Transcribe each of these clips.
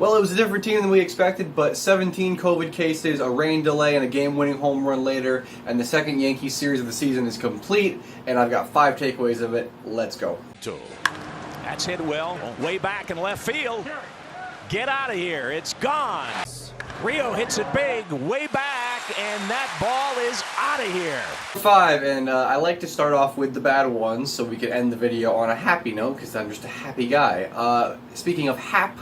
Well, it was a different team than we expected, but 17 COVID cases, a rain delay, and a game-winning home run later, and the second Yankees series of the season is complete, and I've got 5 takeaways of it. Let's go. That's hit well, way back in left field. Get out of here, it's gone. Rio hits it big, way back, and that ball is out of here. 5, and I like to start off with the bad ones so we can end the video on a happy note, because I'm just a happy guy. Speaking of Happ,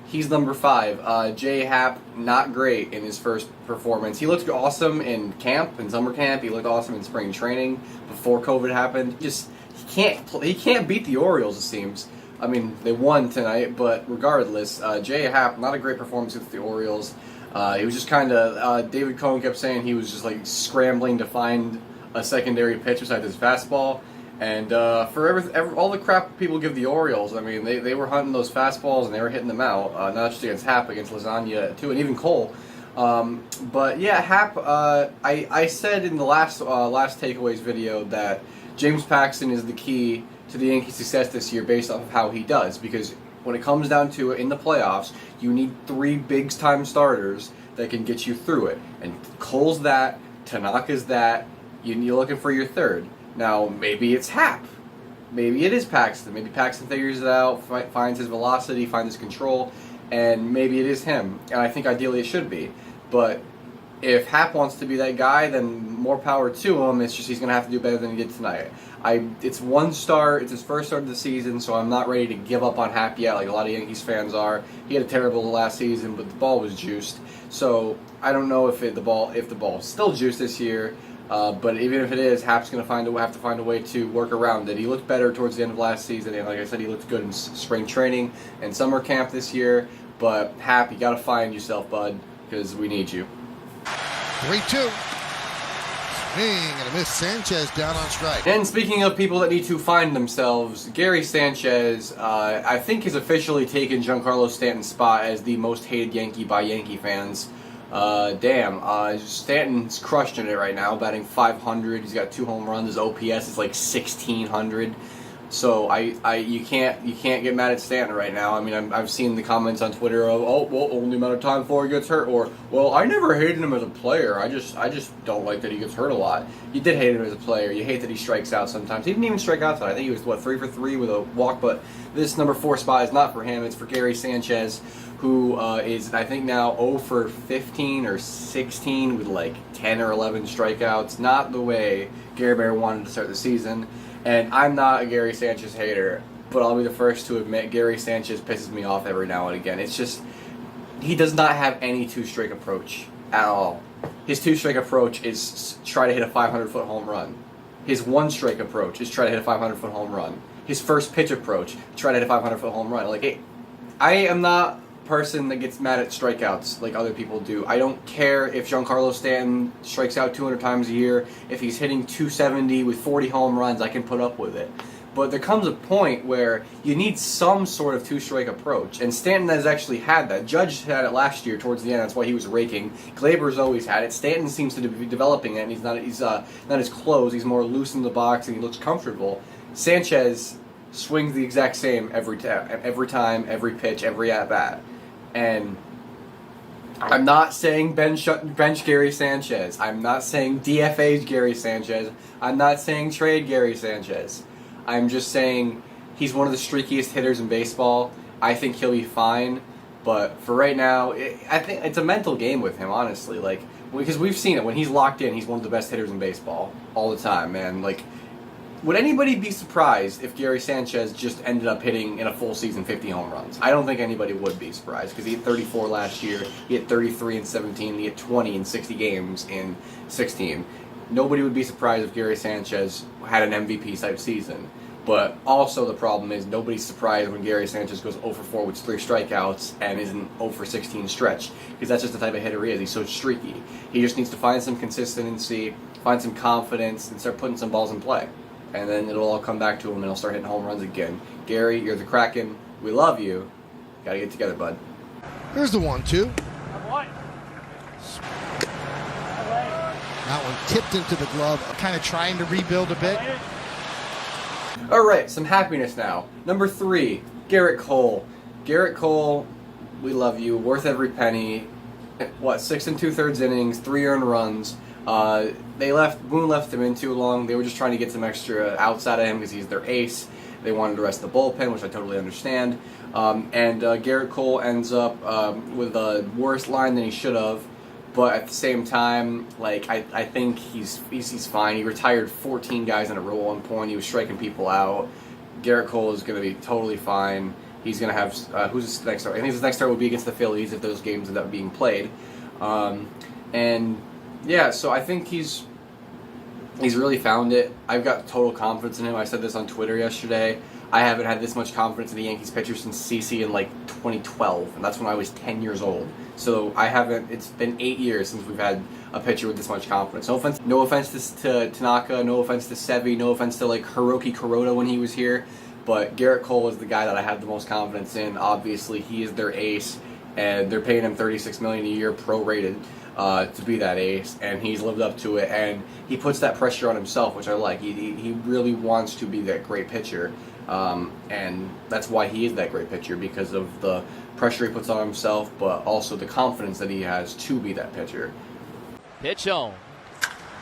he's number 5. Jay Happ, not great in his first performance. He looked awesome in camp, in summer camp. He looked awesome in spring training before COVID happened. He can't beat the Orioles, it seems. I mean, they won tonight, but regardless, Jay Happ, not a great performance against the Orioles. He was just kind of, David Cohen kept saying he was just like scrambling to find a secondary pitch besides his fastball. And for all the crap people give the Orioles, I mean, they were hunting those fastballs and they were hitting them out, not just against Happ, against Lasagna too, and even Cole. But yeah, Happ, I said in the last takeaways video that James Paxton is the key to the Yankees' success this year based off of how he does, because when it comes down to it in the playoffs, you need 3 big-time starters that can get you through it. And Cole's that, Tanaka's that, you're looking for your third. Now, maybe it's Happ. Maybe it is Paxton. Maybe Paxton figures it out, finds his velocity, finds his control, and maybe it is him. And I think ideally it should be. But if Happ wants to be that guy, then more power to him. It's just he's going to have to do better than he did tonight. It's one start. It's his first start of the season, so I'm not ready to give up on Happ yet like a lot of Yankees fans are. He had a terrible last season, but the ball was juiced. So I don't know if the ball is still juiced this year. But even if it is, Happ's going to have to find a way to work around it. He looked better towards the end of last season, and like I said, he looked good in spring training and summer camp this year. But Happ, you got to find yourself, bud, because we need you. 3-2. Swing and a miss. Sanchez down on strike. And speaking of people that need to find themselves, Gary Sanchez, I think, has officially taken Giancarlo Stanton's spot as the most hated Yankee by Yankee fans. Stanton's crushing it right now, batting .500. He's got 2 home runs. His OPS is like 1,600. So you can't get mad at Stanton right now. I mean, I've seen the comments on Twitter of, oh, well, only amount of time before he gets hurt, or, well, I never hated him as a player. I just don't like that he gets hurt a lot. You did hate him as a player. You hate that he strikes out sometimes. He didn't even strike out tonight. I think he was 3 for 3 with a walk. But this number 4 spot is not for him. It's for Gary Sanchez, who is, I think, now 0 for 15 or 16 with like 10 or 11 strikeouts. Not the way Gary Bear wanted to start the season. And I'm not a Gary Sanchez hater, but I'll be the first to admit Gary Sanchez pisses me off every now and again. It's just, he does not have any 2-strike approach at all. His 2-strike approach is try to hit a 500-foot home run. His 1-strike approach is try to hit a 500-foot home run. His first pitch approach, try to hit a 500-foot home run. I am not person that gets mad at strikeouts like other people do. I don't care if Giancarlo Stanton strikes out 200 times a year. If he's hitting 270 with 40 home runs, I can put up with it. But there comes a point where you need some sort of 2-strike approach, and Stanton has actually had that. Judge had it last year towards the end. That's why he was raking. Glaber's always had it. Stanton seems to be developing it, and he's not as close. He's more loose in the box, and he looks comfortable. Sanchez swings the exact same every time, every pitch, every at-bat. And I'm not saying bench Gary Sanchez. I'm not saying DFA Gary Sanchez. I'm not saying trade Gary Sanchez. I'm just saying he's one of the streakiest hitters in baseball. I think he'll be fine. But for right now, I think it's a mental game with him, honestly. Because we've seen it. When he's locked in, he's one of the best hitters in baseball all the time, man. Would anybody be surprised if Gary Sanchez just ended up hitting in a full season 50 home runs? I don't think anybody would be surprised, because he hit 34 last year, he hit 33 in 17, he hit 20 in 60 games in 16. Nobody would be surprised if Gary Sanchez had an MVP type season. But also the problem is nobody's surprised when Gary Sanchez goes 0 for 4 with 3 strikeouts and isn't 0 for 16 stretch, because that's just the type of hitter he is. He's so streaky. He just needs to find some consistency, find some confidence, and start putting some balls in play. And then it'll all come back to him, and he'll start hitting home runs again. Gary, you're the Kraken. We love you. Gotta get together, bud. Here's the 1-2. That one tipped into the glove. Kind of trying to rebuild a bit. All right, some happiness now. Number 3, Gerrit Cole. Gerrit Cole We love you. Worth every penny. What, 6 2/3 innings, 3 earned runs. Boone left him in too long. They were just trying to get some extra outs out of him because he's their ace. They wanted to rest the bullpen, which I totally understand. And Gerrit Cole ends up with a worse line than he should have. But at the same time, like I think he's fine. He retired 14 guys in a row at one point. He was striking people out. Gerrit Cole is going to be totally fine. He's going to have who's his next start? I think his next start would be against the Phillies if those games end up being played. And yeah, so I think he's really found it. I've got total confidence in him. I said this on Twitter yesterday. I haven't had this much confidence in the Yankees pitcher since CC in like 2012, and that's when I was 10 years old. So it's been 8 years since we've had a pitcher with this much confidence. No offense to Tanaka, no offense to Sevi, no offense to like Hiroki Kuroda when he was here, but Gerrit Cole is the guy that I have the most confidence in. Obviously, he is their ace, and they're paying him $36 million a year prorated to be that ace, and he's lived up to it, and he puts that pressure on himself, which I like. He really wants to be that great pitcher. And that's why he is that great pitcher, because of the pressure he puts on himself, but also the confidence that he has to be that pitcher. Pitch on.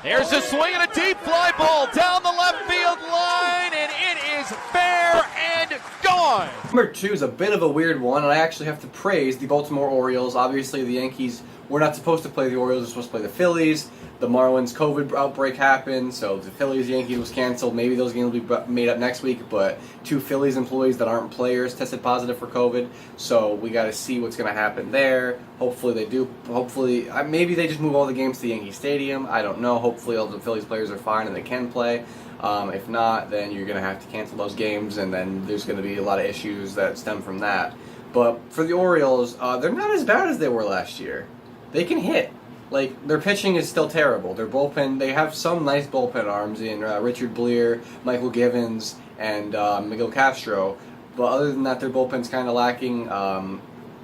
There's a swing and a deep fly ball down the left field line, and it is fair and gone. Number 2 is a bit of a weird one, and I actually have to praise the Baltimore Orioles. Obviously, the Yankees were not supposed to play the Orioles, they were supposed to play the Phillies. The Marlins COVID outbreak happened, so the Phillies-Yankees was canceled. Maybe those games will be made up next week, but 2 Phillies employees that aren't players tested positive for COVID, so we got to see what's going to happen there. Hopefully they do. Hopefully, maybe they just move all the games to Yankee Stadium. I don't know. Hopefully all the Phillies players are fine and they can play. If not, then you're going to have to cancel those games, and then there's going to be a lot of issues that stem from that. But for the Orioles, they're not as bad as they were last year. They can hit. Like, their pitching is still terrible. Their bullpen, they have some nice bullpen arms in Richard Blear, Michael Givens, and Miguel Castro. But other than that, their bullpen's kind of lacking.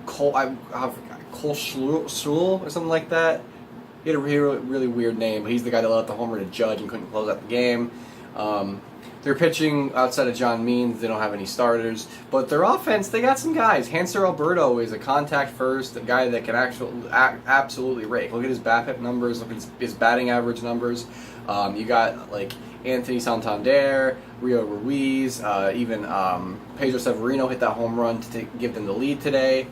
Cole Schluel or something like that. He had a really weird name, but he's the guy that let out the homer to Judge and couldn't close out the game. Their pitching, outside of John Means, they don't have any starters. But their offense, they got some guys. Hanser Alberto is a contact first, a guy that can absolutely rake. Look at his BABIP numbers, look at his batting average numbers. You got like Anthony Santander, Rio Ruiz, even Pedro Severino hit that home run to give them the lead today.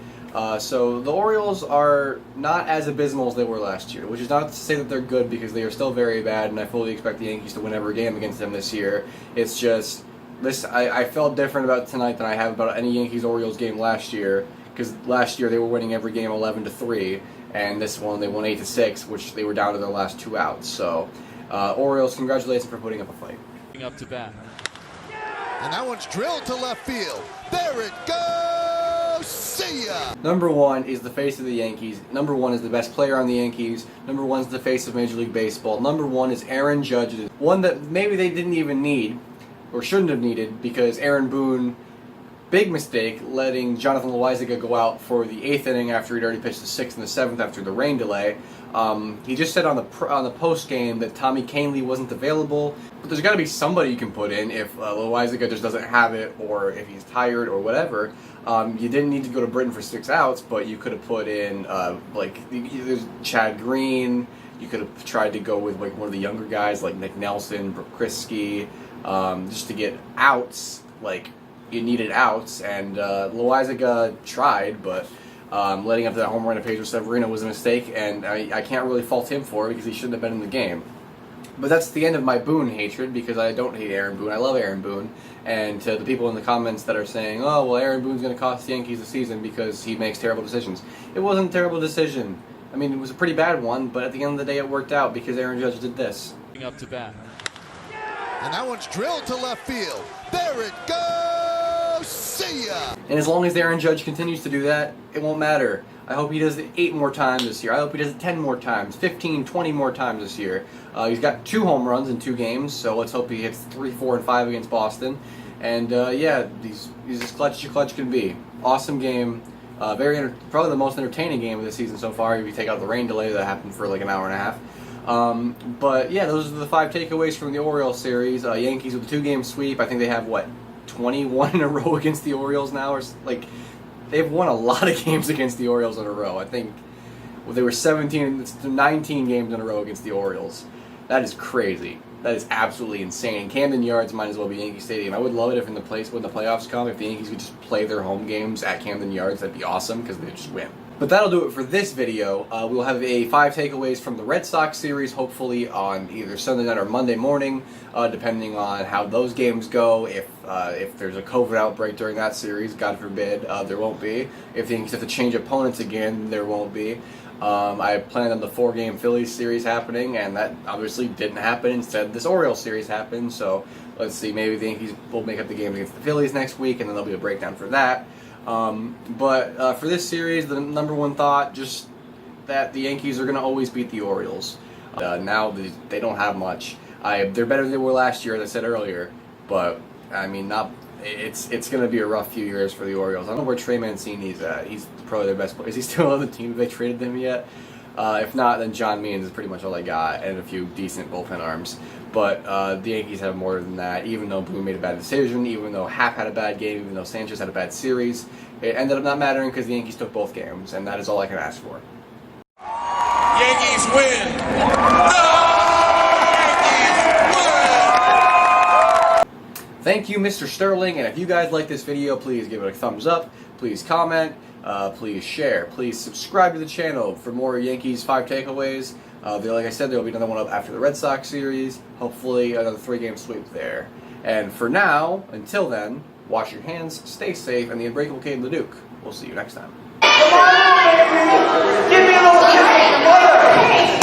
So the Orioles are not as abysmal as they were last year, which is not to say that they're good, because they are still very bad, and I fully expect the Yankees to win every game against them this year. It's just this. I felt different about tonight than I have about any Yankees-Orioles game last year, because last year they were winning every game 11-3, and this one they won 8-6, which they were down to their last 2 outs. So Orioles, congratulations for putting up a fight. Up to bat. And that one's drilled to left field. There it goes. See ya. Number 1 is the face of the Yankees. Number 1 is the best player on the Yankees. Number 1 is the face of Major League Baseball. Number 1 is Aaron Judge. One that maybe they didn't even need, or shouldn't have needed, because Aaron Boone, big mistake, letting Jonathan Loaisiga go out for the 8th inning after he'd already pitched the 6th and the 7th after the rain delay. He just said on the post game that Tommy Kahnle wasn't available, but there's got to be somebody you can put in if Loaisiga just doesn't have it, or if he's tired or whatever. You didn't need to go to Britain for 6 outs, but you could have put in there's Chad Green. You could have tried to go with like one of the younger guys like Nick Nelson, Brooke Kriske, just to get outs. Like, you needed outs, and Loaisiga tried, but letting up that home run to Pedro Severino was a mistake, and I can't really fault him for it because he shouldn't have been in the game. But that's the end of my Boone hatred, because I don't hate Aaron Boone. I love Aaron Boone. And to the people in the comments that are saying, oh, well, Aaron Boone's going to cost the Yankees the season because he makes terrible decisions. It wasn't a terrible decision. I mean, it was a pretty bad one, but at the end of the day it worked out because Aaron Judge did this. Up to bat. And that one's drilled to left field. There it goes. See ya. And as long as Aaron Judge continues to do that, it won't matter. I hope he does it 8 more times this year. I hope he does it 10 more times, 15, 20 more times this year. He's got 2 home runs in 2 games, so let's hope he hits 3, 4, and 5 against Boston. And yeah, he's as clutch as clutch can be. Awesome game. Probably the most entertaining game of the season so far, if you take out the rain delay that happened for like an hour and a half. But yeah, those are the 5 takeaways from the Orioles series. Yankees with a 2-game sweep. I think they have, 21 in a row against the Orioles now, or like they've won a lot of games against the Orioles in a row. I think they were 19 games in a row against the Orioles. That is crazy. That is absolutely insane. Camden Yards might as well be Yankee Stadium. I would love it if when the playoffs come, if the Yankees could just play their home games at Camden Yards. That'd be awesome because they'd just win. But that'll do it for this video. We'll have 5 takeaways from the Red Sox series, hopefully on either Sunday night or Monday morning, depending on how those games go. If there's a COVID outbreak during that series, God forbid, there won't be. If the Yankees have to change opponents again, there won't be. I planned on the 4-game Phillies series happening, and that obviously didn't happen. Instead, this Orioles series happened. So let's see, maybe the Yankees will make up the games against the Phillies next week, and then there'll be a breakdown for that. But for this series, the number one thought, just that the Yankees are going to always beat the Orioles. Now they don't have much. They're better than they were last year, as I said earlier, but I mean, it's going to be a rough few years for the Orioles. I don't know where Trey Mancini's at. He's probably their best player. Is he still on the team? Have they traded him yet? If not, then John Means is pretty much all I got, and a few decent bullpen arms. But the Yankees have more than that. Even though Boone made a bad decision, even though Happ had a bad game, even though Sanchez had a bad series, it ended up not mattering because the Yankees took both games, and that is all I can ask for. Yankees win! Thank you, Mr. Sterling, and if you guys like this video, please give it a thumbs up, please comment, please share, please subscribe to the channel for more Yankees 5 takeaways. Like I said, there will be another one up after the Red Sox series, hopefully another 3-game sweep there. And for now, until then, wash your hands, stay safe, and the unbreakable Cade LeDuc. We'll see you next time. Come on, baby! Give me a little kiss, mother!